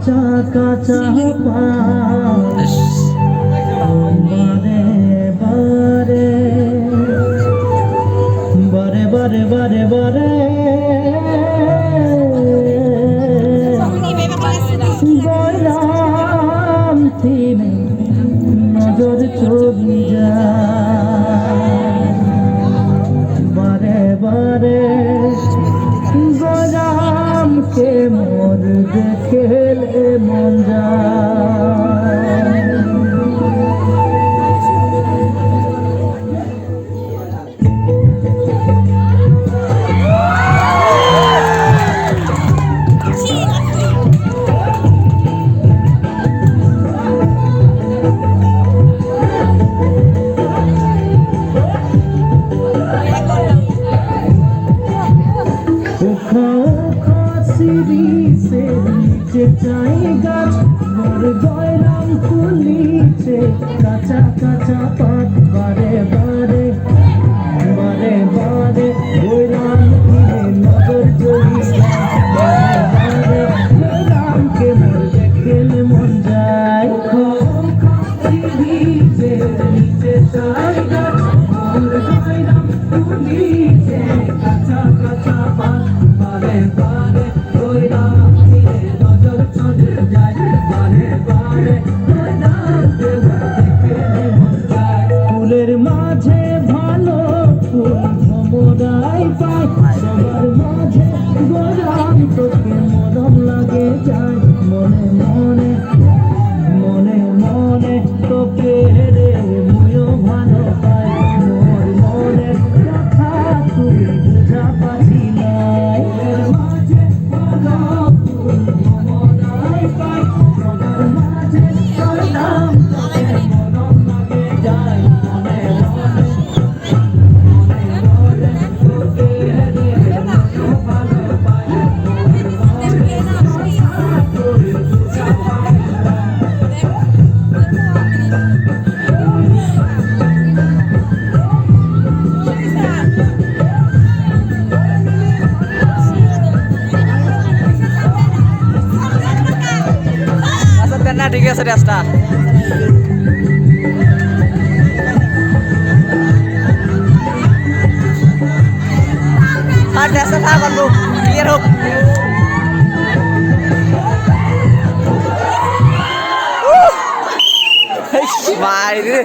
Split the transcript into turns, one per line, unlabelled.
কাঁচা কাঁচা বারে বারে বারে বারে বারে বারে বললাম তিনি নজর চলি যায় বারে বারে গোলামকে মোর দেখলে মন যায়। से नीचे चाई गाछ मोर गयलाम कुलीचे काचा काचा पात बारे बारे बारे बारे गयलाम किने नजर जड़ी बारे बारे गयलाम के मोर देखले मन जाय नीचे नीचे चाई गाछ मोर गयलाम कुलीचे काचा काचा पात बारे बारे ফুলের মাঝে ভালো ফুল ভ্রমরাই পায় সবার মাঝে গোলাম তোকে মরম লাগে যায় মনে মনে মনে মনে তোকে রে মুয়ো ভালো পাই মোর মনের কথা তুই বুঝা পাছি নাই মাঝে ভালো ফুল ভ্রমরাই পায় সবার মাঝে গোলাম তোকে মরম লাগে যায় মনে মনে মনে মনে তোকে রে মুয়ো ভালো পাই মোর মনের কথা তুই বুঝা পাছি
না ঠিক আছে রাস্তা আর রাস্তা না বলবো ক্লিয়ার হোক মাইরে